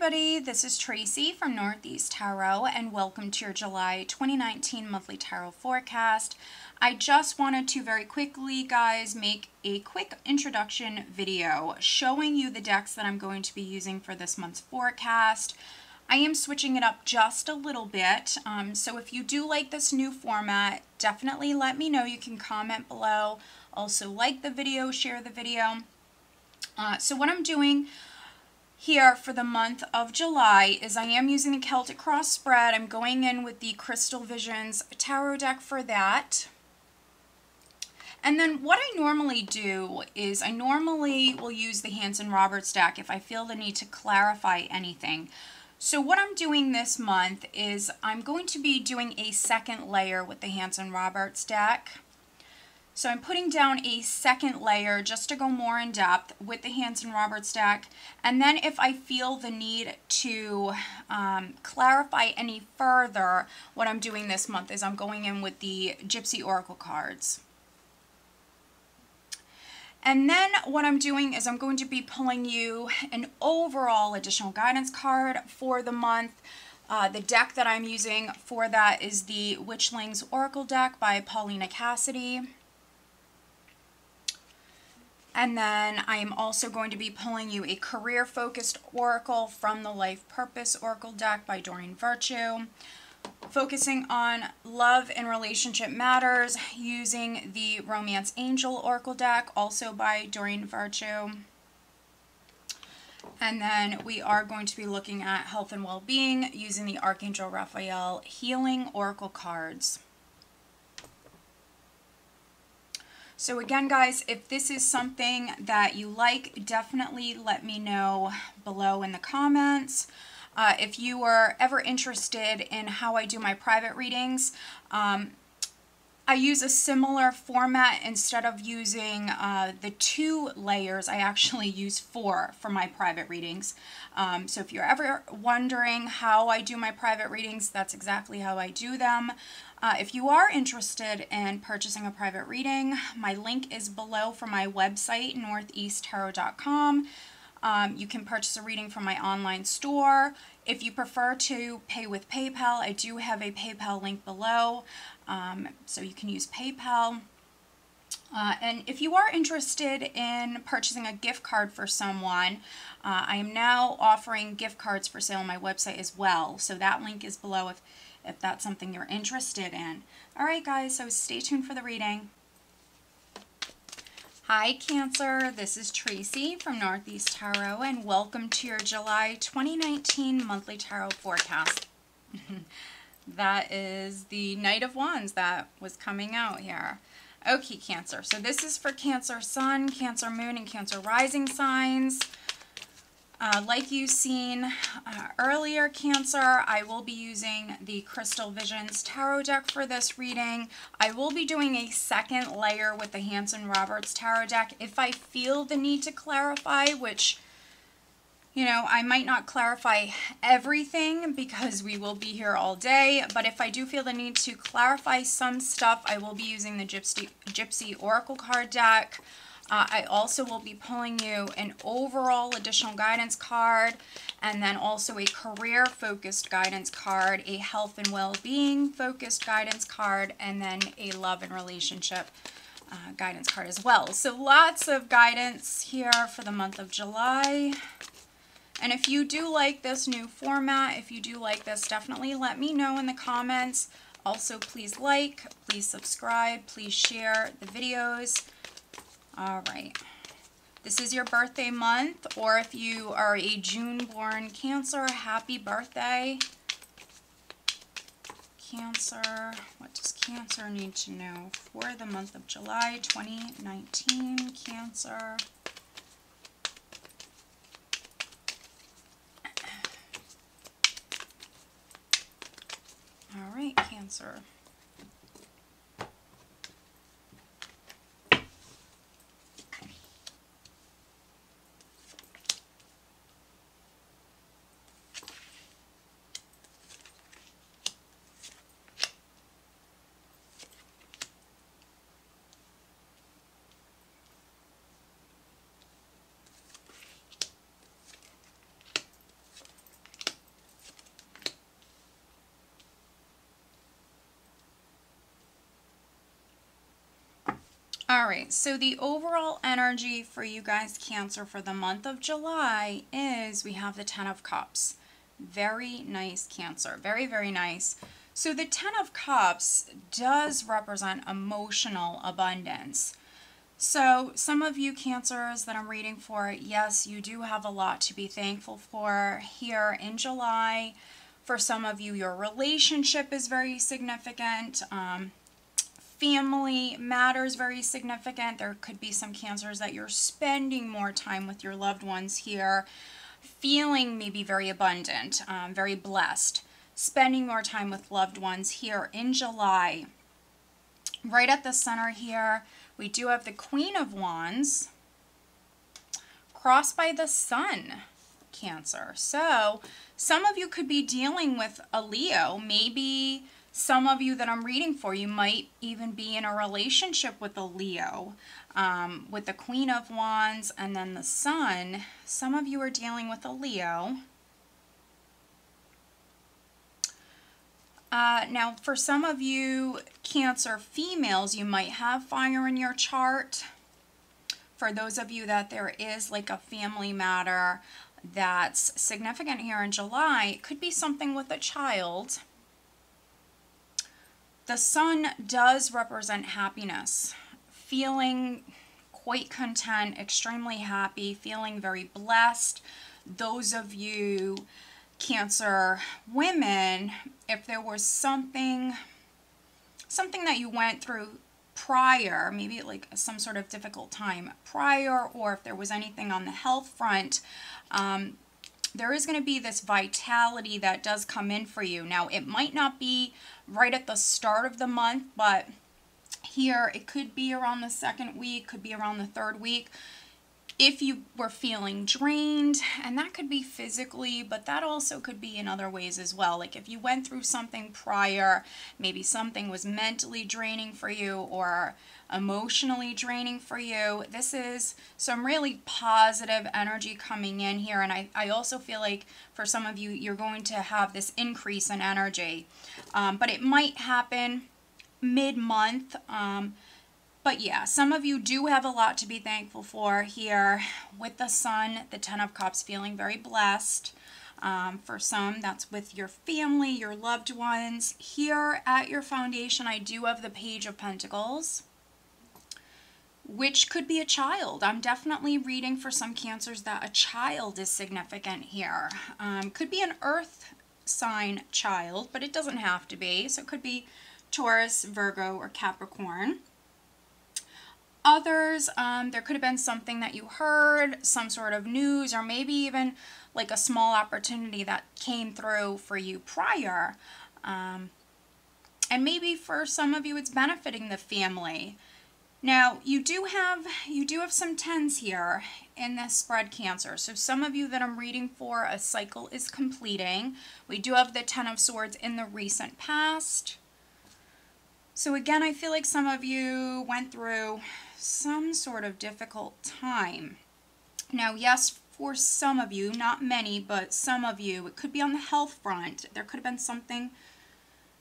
everybody, this is Tracy from Northeast Tarot and welcome to your July 2019 monthly tarot forecast. I just wanted to very quickly, guys, make a quick introduction video showing you the decks that I'm going to be using for this month's forecast. I am switching it up just a little bit, so if you do like this new format, definitely let me know. You can comment below. Also like the video, share the video. So what I'm doing here for the month of July is I am using the Celtic Cross spread. I'm going in with the Crystal Visions tarot deck for that. And then what I normally do is I normally will use the Hanson Roberts deck if I feel the need to clarify anything. So what I'm doing this month is I'm going to be doing a second layer with the Hanson Roberts deck. So I'm putting down a second layer just to go more in depth with the Hanson Roberts deck. And then if I feel the need to clarify any further, what I'm doing this month is I'm going in with the Gypsy Oracle cards. And then what I'm doing is I'm going to be pulling you an overall additional guidance card for the month. The deck that I'm using for that is the Witchlings Oracle deck by Paulina Cassidy. And then I am also going to be pulling you a career-focused oracle from the Life Purpose Oracle deck by Doreen Virtue. Focusing on love and relationship matters using the Romance Angel Oracle deck, also by Doreen Virtue. And then we are going to be looking at health and well-being using the Archangel Raphael Healing Oracle cards. So again, guys, if this is something that you like, definitely let me know below in the comments. If you are ever interested in how I do my private readings, I use a similar format. Instead of using the 2 layers, I actually use 4 for my private readings. So if you're ever wondering how I do my private readings, that's exactly how I do them. If you are interested in purchasing a private reading, my link is below for my website, northeasttarot.com. You can purchase a reading from my online store. If you prefer to pay with PayPal, I do have a PayPal link below, so you can use PayPal. And if you are interested in purchasing a gift card for someone, I am now offering gift cards for sale on my website as well. So that link is below if that's something you're interested in. All right, guys, so stay tuned for the reading. Hi, Cancer. This is Tracy from Northeast Tarot, and welcome to your July 2019 monthly tarot forecast. That is the Knight of Wands that was coming out here. Okay, Cancer. So this is for Cancer Sun, Cancer Moon, and Cancer Rising signs. Like you've seen earlier, Cancer, I will be using the Crystal Visions Tarot deck for this reading. I will be doing a second layer with the Hanson Roberts Tarot deck if I feel the need to clarify, which, you know, I might not clarify everything because we will be here all day, but if I do feel the need to clarify some stuff, I will be using the Gypsy Oracle card deck. I also will be pulling you an overall additional guidance card, and then also a career-focused guidance card, a health and well-being focused guidance card, and then a love and relationship guidance card as well. So lots of guidance here for the month of July. And if you do like this new format, if you do like this, definitely let me know in the comments. Also, please like, please subscribe, please share the videos. All right, this is your birthday month, or if you are a June-born Cancer, happy birthday. Cancer, what does Cancer need to know for the month of July 2019, Cancer? All right, Cancer. All right, so the overall energy for you guys, Cancer, for the month of July is we have the Ten of Cups. Very nice, Cancer. Very, very nice. So the Ten of Cups does represent emotional abundance. So some of you Cancers that I'm reading for, yes, you do have a lot to be thankful for here in July. For some of you, your relationship is very significant. Family matters very significant. There could be some Cancers that you're spending more time with your loved ones here, feeling maybe very abundant, very blessed, spending more time with loved ones here in July. Right at the center here, we do have the Queen of Wands crossed by the Sun, Cancer. So some of you could be dealing with a Leo. Maybe some of you that I'm reading for, you might even be in a relationship with a Leo, with the Queen of Wands and then the Sun. Some of you are dealing with a Leo. Now, for some of you Cancer females, you might have fire in your chart. For those of you that there is like a family matter that's significant here in July, it could be something with a child. The Sun does represent happiness, feeling quite content, extremely happy, feeling very blessed. Those of you Cancer women, if there was something that you went through prior, maybe like some sort of difficult time prior, or if there was anything on the health front, there is going to be this vitality that does come in for you. Now, it might not be right at the start of the month, but here it could be around the second week, could be around the third week. If you were feeling drained, and that could be physically, but that also could be in other ways as well. Like if you went through something prior, maybe something was mentally draining for you or emotionally draining for you. This is some really positive energy coming in here. And I also feel like for some of you, you're going to have this increase in energy. But it might happen mid-month. But yeah, some of you do have a lot to be thankful for here with the Sun, the Ten of Cups, feeling very blessed. For some, that's with your family, your loved ones. Here at your foundation, I do have the Page of Pentacles, which could be a child. I'm definitely reading for some Cancers that a child is significant here. Could be an earth sign child, but it doesn't have to be. So it could be Taurus, Virgo, or Capricorn. Others, there could have been something that you heard, some sort of news, or maybe even like a small opportunity that came through for you prior. And maybe for some of you, it's benefiting the family. Now, you do have some tens here in this spread, Cancer. So some of you that I'm reading for, a cycle is completing. We do have the Ten of Swords in the recent past. So again, I feel like some of you went through some sort of difficult time. Now, yes, for some of you, not many, but some of you, it could be on the health front. There could have been something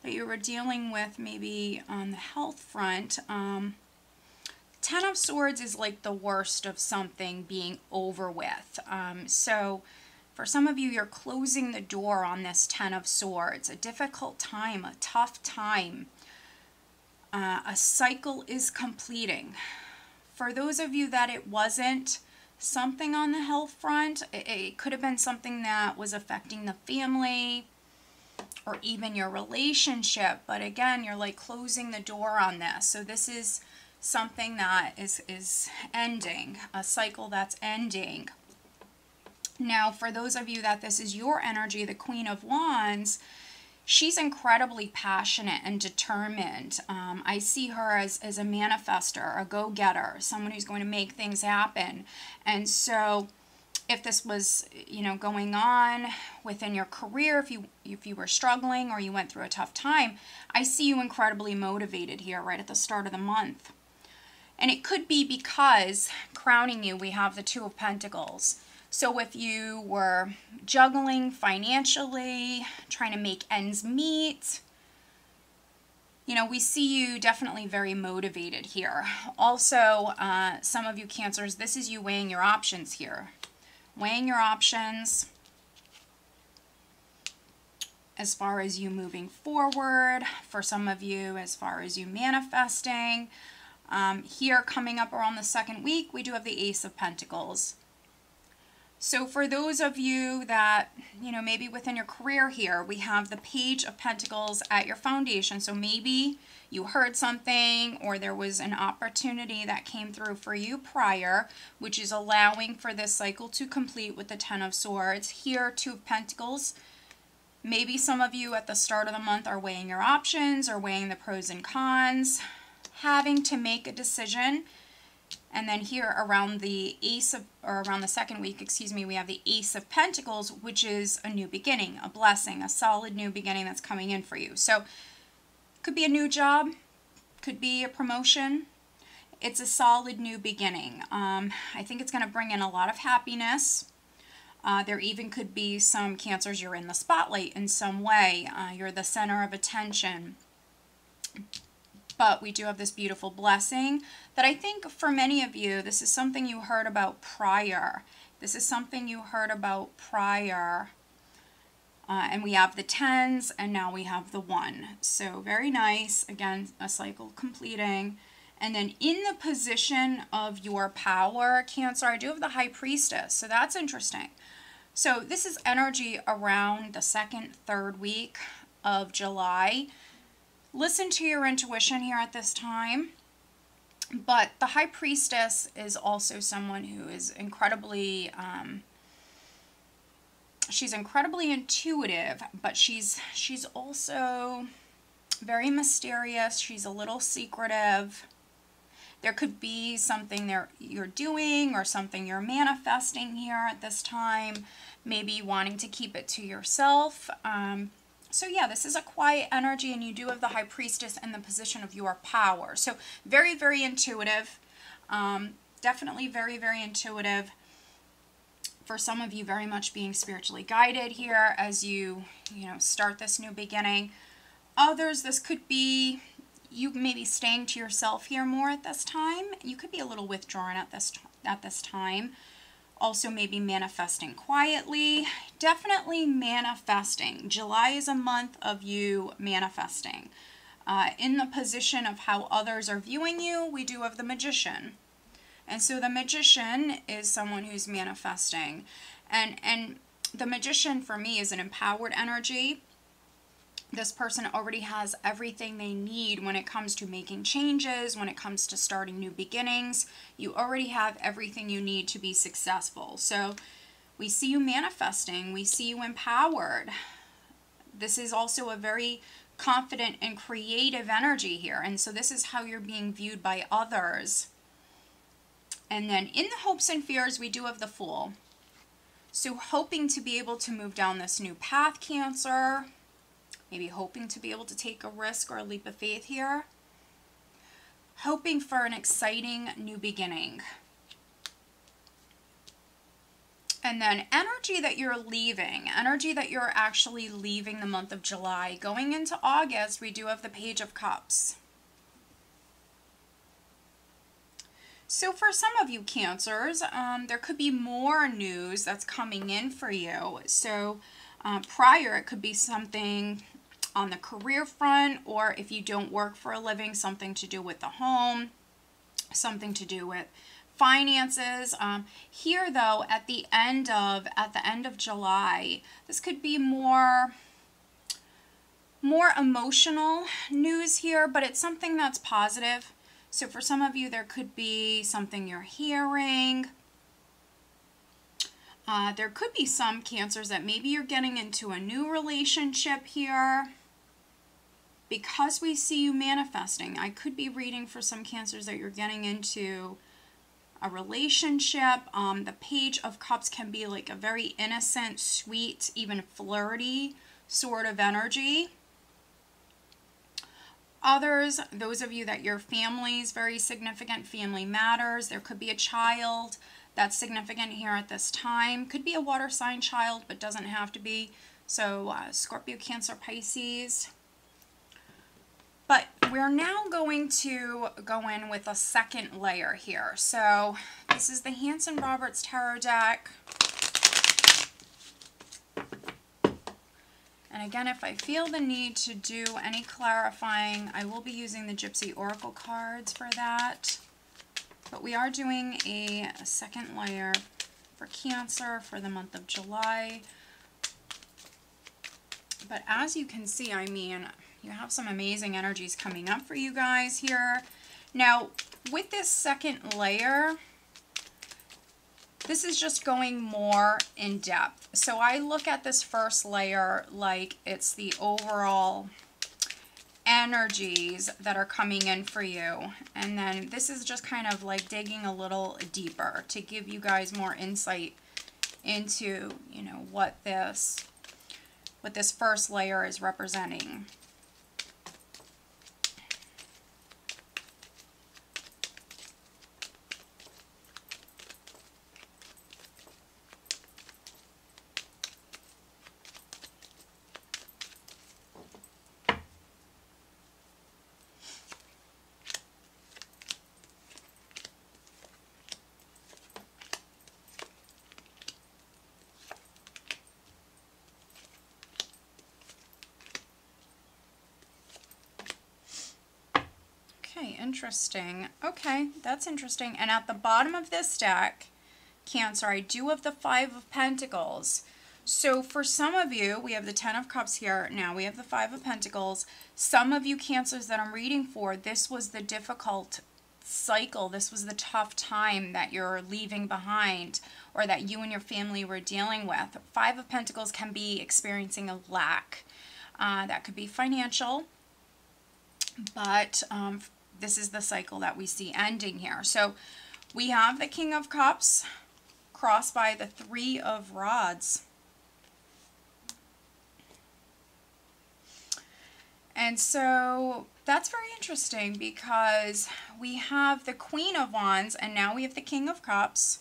that you were dealing with maybe on the health front. Ten of Swords is like the worst of something being over with. So for some of you, you're closing the door on this Ten of Swords. A difficult time, a tough time. A cycle is completing. For those of you that it wasn't something on the health front, it could have been something that was affecting the family or even your relationship. But again, you're like closing the door on this. So this is something that is ending, a cycle that's ending. Now, for those of you that this is your energy, the Queen of Wands, she's incredibly passionate and determined. I see her as a manifester, a go-getter, someone who's going to make things happen. And so if this was, you know, going on within your career, if you were struggling or you went through a tough time, I see you incredibly motivated here right at the start of the month. And it could be because crowning you, we have the Two of Pentacles. So if you were juggling financially, trying to make ends meet, You know, we see you definitely very motivated here. Also, some of you Cancers, this is you weighing your options here. Weighing your options as far as you moving forward. For some of you, as far as you manifesting. Here, coming up around the second week, we do have the Ace of Pentacles. So for those of you that, you know, maybe within your career here, we have the Page of Pentacles at your foundation. So maybe you heard something or there was an opportunity that came through for you prior, which is allowing for this cycle to complete with the Ten of Swords. Here, Two of Pentacles. Maybe some of you at the start of the month are weighing your options or weighing the pros and cons, having to make a decision. And then here around the around the second week, excuse me, we have the Ace of Pentacles, which is a new beginning, a blessing, a solid new beginning that's coming in for you. So could be a new job, could be a promotion. It's a solid new beginning. I think it's going to bring in a lot of happiness. There even could be some Cancers, you're in the spotlight in some way. You're the center of attention. But we do have this beautiful blessing that I think for many of you, this is something you heard about prior. This is something you heard about prior. And we have the tens, and now we have the 1. So very nice. Again, a cycle completing. And then in the position of your power, Cancer, I do have the High Priestess. So that's interesting. So this is energy around the second, third week of July. Listen to your intuition here at this time. But the High Priestess is also someone who is incredibly, she's incredibly intuitive, but she's also very mysterious. She's a little secretive. There could be something you're doing or something you're manifesting here at this time, maybe wanting to keep it to yourself. So yeah, this is a quiet energy, and you do have the High Priestess in the position of your power. So very, very intuitive. Definitely very, very intuitive. For some of you, very much being spiritually guided here as you start this new beginning. Others, this could be you maybe staying to yourself here more at this time. You could be a little withdrawn at this time. Also maybe manifesting quietly. Definitely manifesting. July is a month of you manifesting. In the position of how others are viewing you, we do have the Magician. And so the Magician is someone who's manifesting. And the Magician for me is an empowered energy. This person already has everything they need when it comes to making changes, when it comes to starting new beginnings. You already have everything you need to be successful. So we see you manifesting. We see you empowered. This is also a very confident and creative energy here. And so this is how you're being viewed by others. And then in the hopes and fears, we do have the Fool. So hoping to be able to move down this new path, Cancer. Maybe hoping to be able to take a risk or a leap of faith here. Hoping for an exciting new beginning. And then energy that you're leaving. Energy that you're actually leaving the month of July. Going into August, we do have the Page of Cups. So for some of you Cancers, there could be more news that's coming in for you. So prior, it could be something on the career front, or if you don't work for a living, something to do with the home, something to do with finances. Here though, at the end of July, this could be more emotional news here, but it's something that's positive. So for some of you, there could be something you're hearing. There could be some Cancers that maybe you're getting into a new relationship here. Because we see you manifesting, I could be reading for some Cancers that you're getting into a relationship. The Page of Cups can be like a very innocent, sweet, even flirty sort of energy. Others, those of you that your family is very significant, family matters. There could be a child that's significant here at this time. Could be a water sign child, but doesn't have to be. So Scorpio, Cancer, Pisces. But we're now going to go in with a second layer here. So this is the Hanson Roberts Tarot deck. And again, if I feel the need to do any clarifying, I will be using the Gypsy Oracle cards for that. But we are doing a second layer for Cancer for the month of July. But as you can see, I mean, you have some amazing energies coming up for you guys here. Now, with this second layer, this is just going more in depth. So I look at this first layer like it's the overall energies that are coming in for you. And then this is just kind of like digging a little deeper to give you guys more insight into, you know, what this first layer is representing. Okay, interesting. Okay, that's interesting. And at the bottom of this deck, Cancer, I do have the Five of Pentacles. So for some of you, we have the Ten of Cups here. Now we have the Five of Pentacles. Some of you Cancers that I'm reading for, this was the difficult cycle. This was the tough time that you're leaving behind or that you and your family were dealing with. Five of Pentacles can be experiencing a lack. That could be financial, but this is the cycle that we see ending here. So we have the King of Cups crossed by the Three of Rods. And so that's very interesting because we have the Queen of Wands and now we have the King of Cups.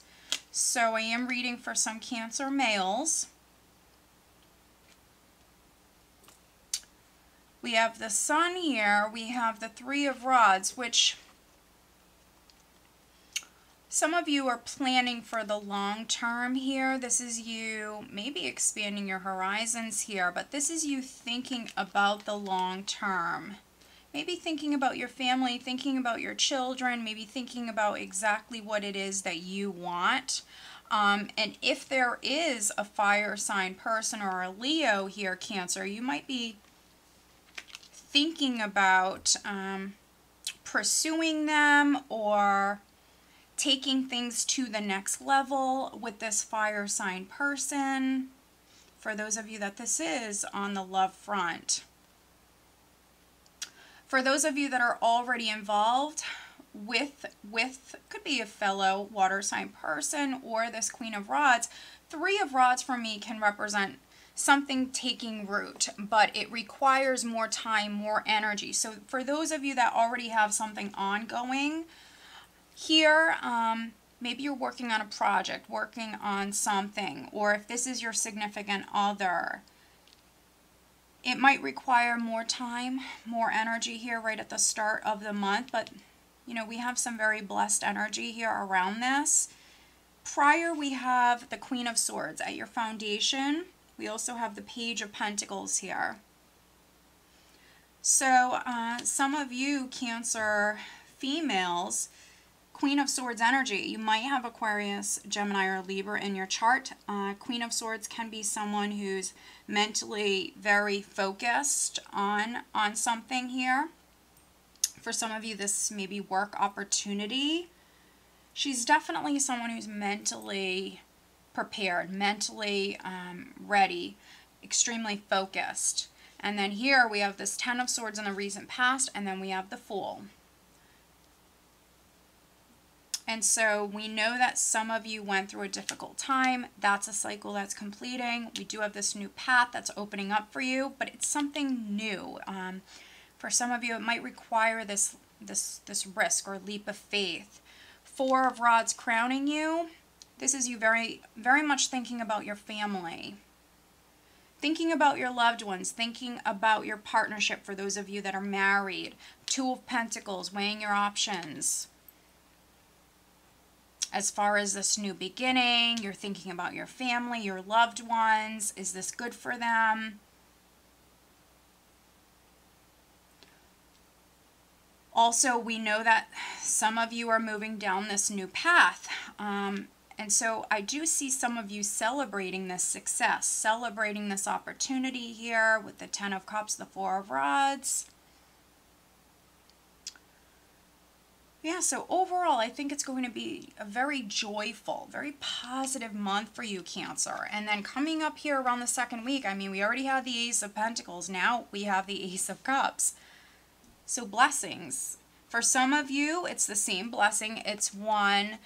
So I am reading for some Cancer males. We have the Sun here, we have the Three of Rods, which some of you are planning for the long term here. This is you maybe expanding your horizons here, but this is you thinking about the long term. Maybe thinking about your family, thinking about your children, maybe thinking about exactly what it is that you want. And if there is a fire sign person or a Leo here, Cancer, you might be thinking about pursuing them or taking things to the next level with this fire sign person. For those of you that this is on the love front. For those of you that are already involved with could be a fellow water sign person or this Queen of Rods. Three of Rods for me can represent something taking root, but it requires more time, more energy. So for those of you that already have something ongoing here, maybe you're working on a project, working on something, or if this is your significant other, it might require more time, more energy here right at the start of the month, but you know, we have some very blessed energy here around this. Prior, we have the Queen of Swords at your foundation. We also have the Page of Pentacles here. So some of you Cancer females, Queen of Swords energy, you might have Aquarius, Gemini, or Libra in your chart. Queen of Swords can be someone who's mentally very focused on something here. For some of you, this may be work opportunity. She's definitely someone who's mentally prepared, mentally ready, extremely focused. And then here we have this Ten of Swords in the recent past, and then we have the Fool. And so we know that some of you went through a difficult time. That's a cycle that's completing. We do have this new path that's opening up for you, but it's something new. For some of you, it might require this risk or leap of faith. Four of Rods crowning you. This is you very, very much thinking about your family, thinking about your loved ones, thinking about your partnership for those of you that are married. Two of Pentacles, weighing your options. As far as this new beginning, you're thinking about your family, your loved ones. Is this good for them? Also, we know that some of you are moving down this new path. And so I do see some of you celebrating this success, celebrating this opportunity here with the Ten of Cups, the Four of Rods. Yeah, so overall, I think it's going to be a very joyful, very positive month for you, Cancer. And then coming up here around the second week, I mean, we already had the Ace of Pentacles. Now we have the Ace of Cups. So blessings. For some of you, it's the same blessing. It's one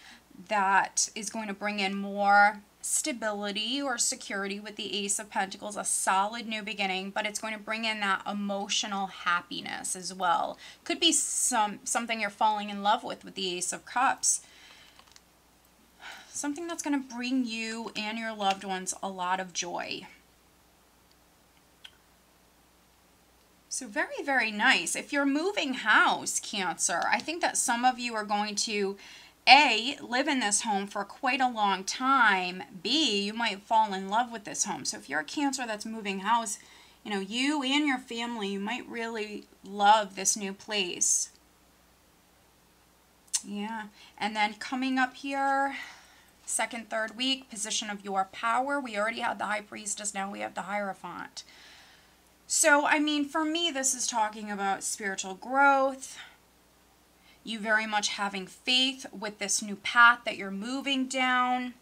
that is going to bring in more stability or security with the Ace of Pentacles, a solid new beginning, but it's going to bring in that emotional happiness as well. Could be something you're falling in love with the Ace of Cups. Something that's going to bring you and your loved ones a lot of joy. So very, very nice. If you're moving house, Cancer, I think that some of you are going to A, live in this home for quite a long time. B, you might fall in love with this home. So if you're a Cancer that's moving house, you know, you and your family, you might really love this new place. Yeah. And then coming up here, second, third week, position of your power. We already had the High Priestess. Now we have the Hierophant. So, I mean, for me, this is talking about spiritual growth. You very much having faith with this new path that you're moving down.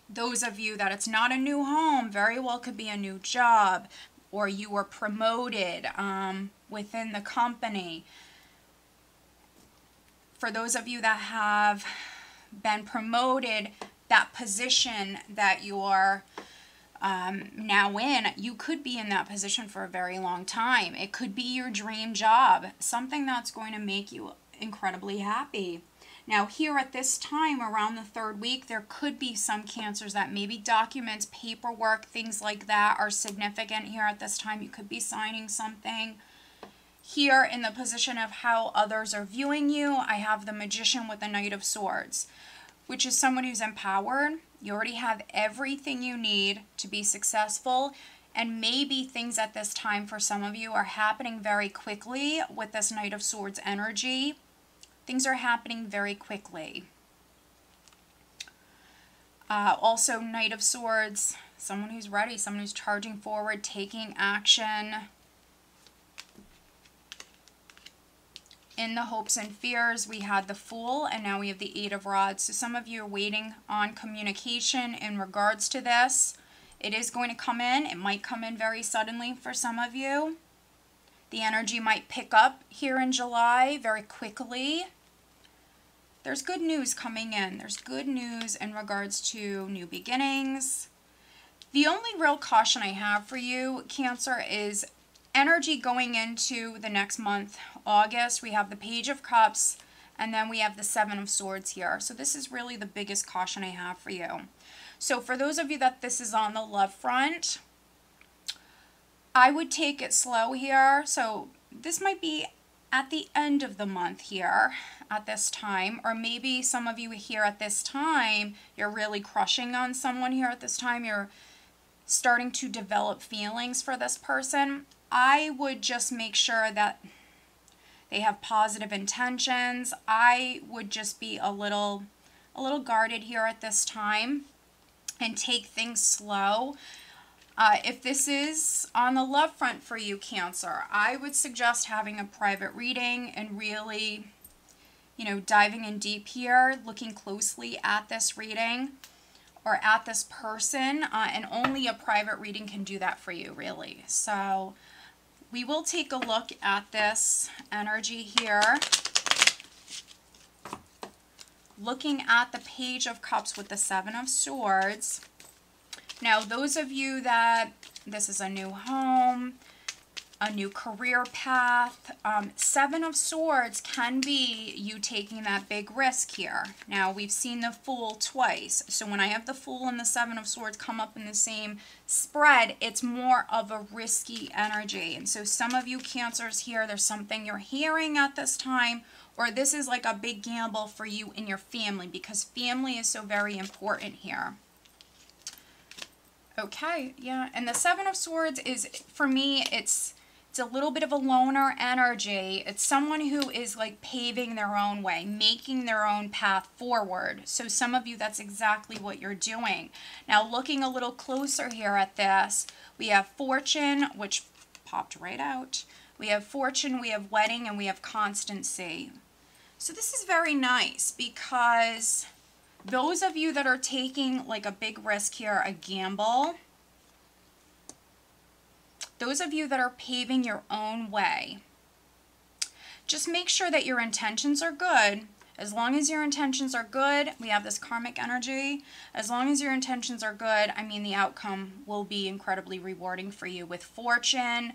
Those of you that it's not a new home, very well could be a new job, or you were promoted within the company. For those of you that have been promoted, that position that you're now in, you could be in that position for a very long time. It could be your dream job, something that's going to make you incredibly happy. Now here at this time, around the third week, there could be some Cancers that maybe documents, paperwork, things like that are significant here at this time. You could be signing something. Here in the position of how others are viewing you, I have the Magician with the Knight of Swords, which is someone who's empowered. You already have everything you need to be successful, and maybe things at this time for some of you are happening very quickly with this Knight of Swords energy. Things are happening very quickly. Also, Knight of Swords, someone who's ready, someone who's charging forward, taking action. In the hopes and fears, we had the Fool, and now we have the Eight of Rods. So some of you are waiting on communication in regards to this. It is going to come in. It might come in very suddenly for some of you. The energy might pick up here in July very quickly. There's good news coming in. There's good news in regards to new beginnings. The only real caution I have for you, Cancer, is energy going into the next month, August. We have the Page of Cups, and then we have the Seven of Swords here. So this is really the biggest caution I have for you. So for those of you that this is on the love front, I would take it slow here. So this might be at the end of the month here at this time, or maybe some of you here at this time, you're really crushing on someone here at this time. You're starting to develop feelings for this person. I would just make sure that they have positive intentions. I would just be a little guarded here at this time and take things slow. If this is on the love front for you, Cancer, I would suggest having a private reading and really, you know, diving in deep here, looking closely at this reading or at this person, and only a private reading can do that for you, really. So we will take a look at this energy here. Looking at the Page of Cups with the Seven of Swords. Now, those of you that this is a new home, a new career path. Seven of Swords can be you taking that big risk here. Now, we've seen the Fool twice. So when I have the Fool and the Seven of Swords come up in the same spread, it's more of a risky energy. And so some of you Cancers here, there's something you're hearing at this time, or this is like a big gamble for you and your family, because family is so very important here. Okay, yeah, and the Seven of Swords is, for me, it's a little bit of a loner energy. It's someone who is like paving their own way, making their own path forward. So some of you, that's exactly what you're doing. Now, looking a little closer here at this, we have Fortune, which popped right out. We have Fortune, we have Wedding, and we have Constancy. So this is very nice, because those of you that are taking like a big risk here, a gamble, those of you that are paving your own way, just make sure that your intentions are good. As long as your intentions are good, we have this karmic energy. As long as your intentions are good, I mean, the outcome will be incredibly rewarding for you with Fortune.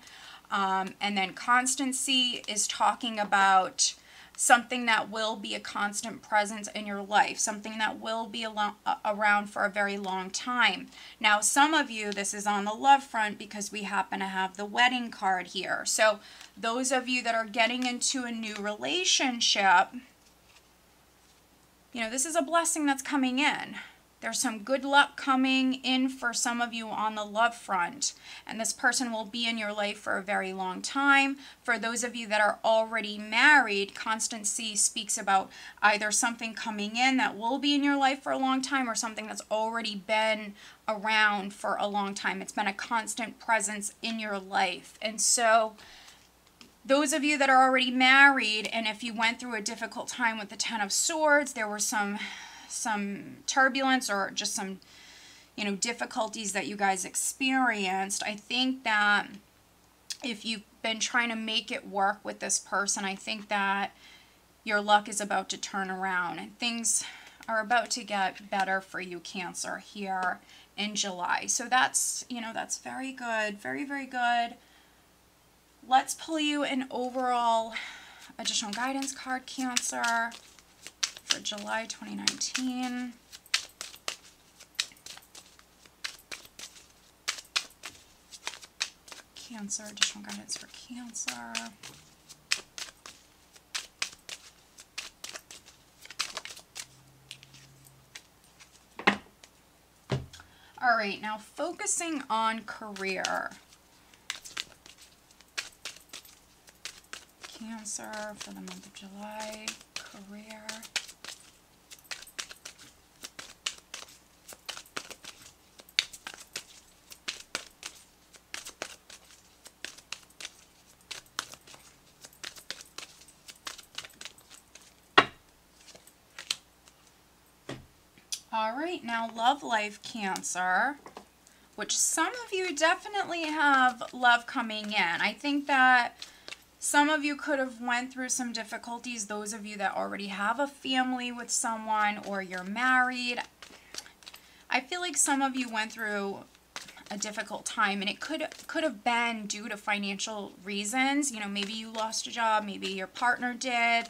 And then Constancy is talking about something that will be a constant presence in your life, something that will be around for a very long time. Now, some of you, this is on the love front because we happen to have the Wedding card here. So those of you that are getting into a new relationship, you know, this is a blessing that's coming in. There's some good luck coming in for some of you on the love front, and this person will be in your life for a very long time. For those of you that are already married, Constancy speaks about either something coming in that will be in your life for a long time, or something that's already been around for a long time. It's been a constant presence in your life. And so those of you that are already married, and if you went through a difficult time with the Ten of Swords, there were some turbulence or just some, you know, difficulties that you guys experienced. I think that if you've been trying to make it work with this person, I think that your luck is about to turn around and things are about to get better for you, Cancer, here in July. So that's, you know, that's very good. Very, very good. Let's pull you an overall additional guidance card, Cancer, for July 2019. Cancer, additional guidance for Cancer. All right, now focusing on career. Cancer for the month of July, career. All right, now love life, Cancer, which some of you definitely have love coming in. I think that some of you could have went through some difficulties, those of you that already have a family with someone or you're married. I feel like some of you went through a difficult time, and it could have been due to financial reasons. You know, maybe you lost a job, maybe your partner did,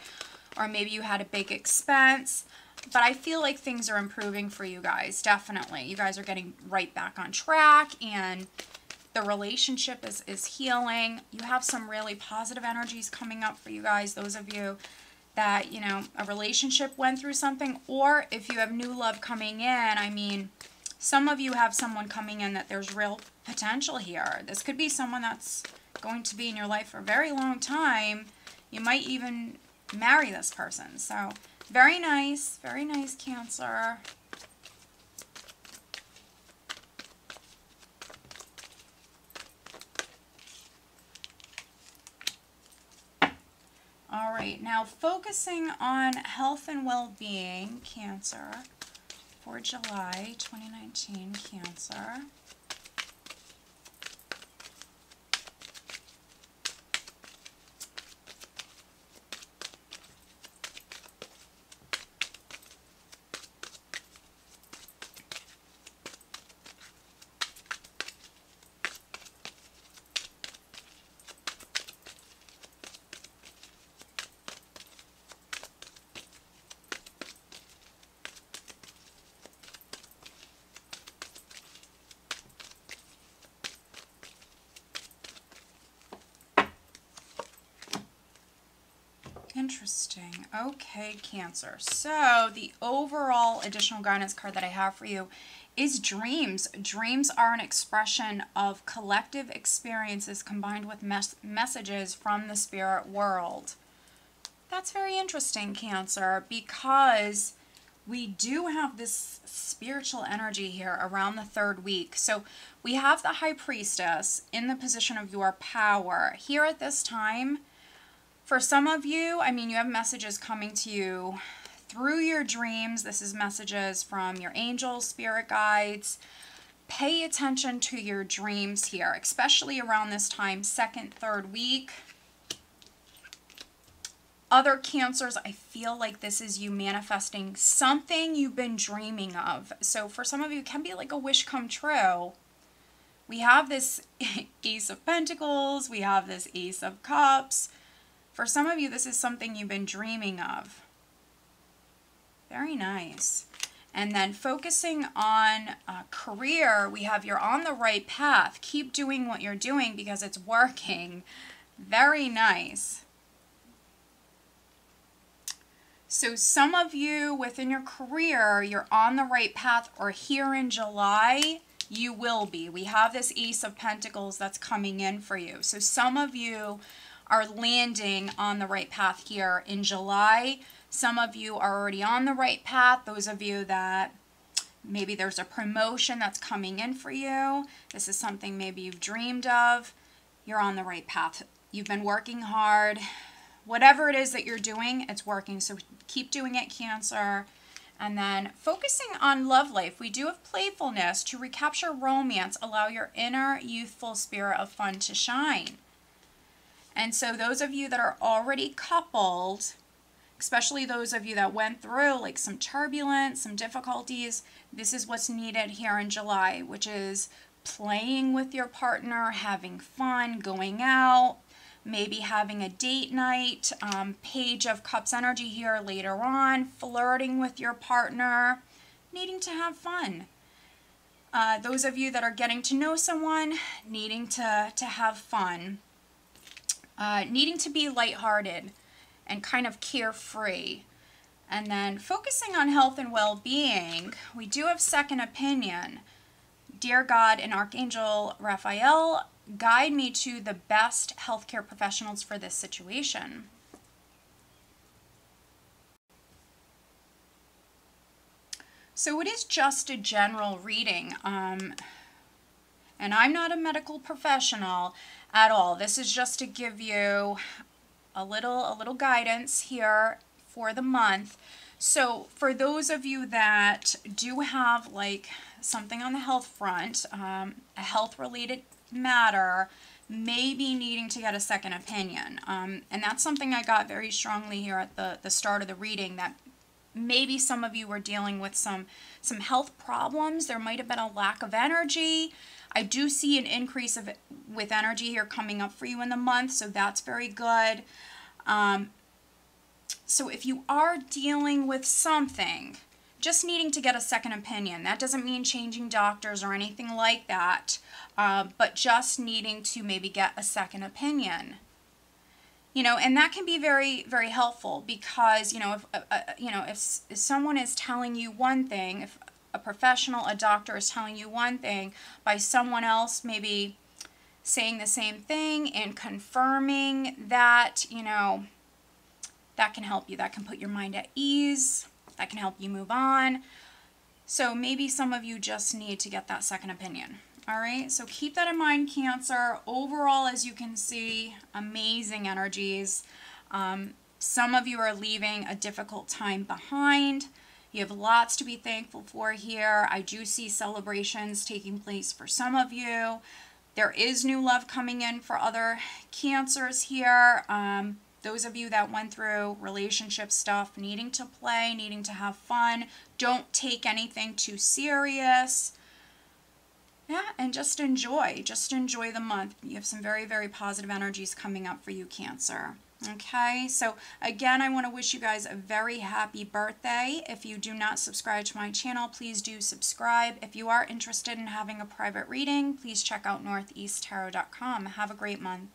or maybe you had a big expense. But I feel like things are improving for you guys, definitely. You guys are getting right back on track, and the relationship is healing. You have some really positive energies coming up for you guys, those of you that, you know, a relationship went through something, or if you have new love coming in. I mean, some of you have someone coming in that there's real potential here. This could be someone that's going to be in your life for a very long time. You might even marry this person. So very nice, Cancer. All right, now focusing on health and well-being, Cancer, for July 2019, Cancer. Interesting. Okay, Cancer. So the overall additional guidance card that I have for you is dreams. Dreams are an expression of collective experiences combined with messages from the spirit world. That's very interesting, Cancer, because we do have this spiritual energy here around the 3rd week. So we have the High Priestess in the position of your power. Here at this time, for some of you, I mean, you have messages coming to you through your dreams. This is messages from your angels, spirit guides. Pay attention to your dreams here, especially around this time, 2nd, 3rd week. Other Cancers, I feel like this is you manifesting something you've been dreaming of. So for some of you, it can be like a wish come true. We have this Ace of Pentacles. We have this Ace of Cups. For some of you, this is something you've been dreaming of. Very nice. And then focusing on career, we have you're on the right path. Keep doing what you're doing because it's working. Very nice. So some of you within your career, you're on the right path, or here in July, you will be. We have this Ace of Pentacles that's coming in for you. So some of you are landing on the right path here in July. Some of you are already on the right path. Those of you that maybe there's a promotion that's coming in for you. This is something maybe you've dreamed of. You're on the right path. You've been working hard. Whatever it is that you're doing, it's working. So keep doing it, Cancer. And then focusing on love life. We do have playfulness. To recapture romance, allow your inner youthful spirit of fun to shine. And so those of you that are already coupled, especially those of you that went through like some turbulence, some difficulties, this is what's needed here in July, which is playing with your partner, having fun, going out, maybe having a date night, Page of Cups energy here later on, flirting with your partner, needing to have fun. Those of you that are getting to know someone, needing to have fun, needing to be lighthearted and kind of carefree. And then focusing on health and well-being, we do have second opinion. Dear God and Archangel Raphael, guide me to the best healthcare professionals for this situation. So it is just a general reading, and I'm not a medical professional at all. This is just to give you a little guidance here for the month. So for those of you that do have like something on the health front, a health related matter, maybe needing to get a second opinion. And that's something I got very strongly here at the start of the reading, that maybe some of you were dealing with some health problems. There might have been a lack of energy. I do see an increase with energy here coming up for you in the month, so that's very good. So if you are dealing with something, just needing to get a second opinion, that doesn't mean changing doctors or anything like that, but just needing to maybe get a second opinion. You know, and that can be very, very helpful because, you know, if someone is telling you one thing, if a professional, a doctor is telling you one thing, by someone else maybe saying the same thing and confirming that, you know, that can help you. That can put your mind at ease. That can help you move on. So maybe some of you just need to get that second opinion. All right, so keep that in mind, Cancer. Overall, as you can see, amazing energies. Some of you are leaving a difficult time behind. You have lots to be thankful for here. I do see celebrations taking place for some of you. There is new love coming in for other Cancers here. Those of you that went through relationship stuff, needing to play, needing to have fun, don't take anything too serious. Yeah, and just enjoy the month. You have some very, very positive energies coming up for you, Cancer. Okay, so again, I want to wish you guys a very happy birthday. If you do not subscribe to my channel, please do subscribe. If you are interested in having a private reading, please check out northeasttarot.com. Have a great month.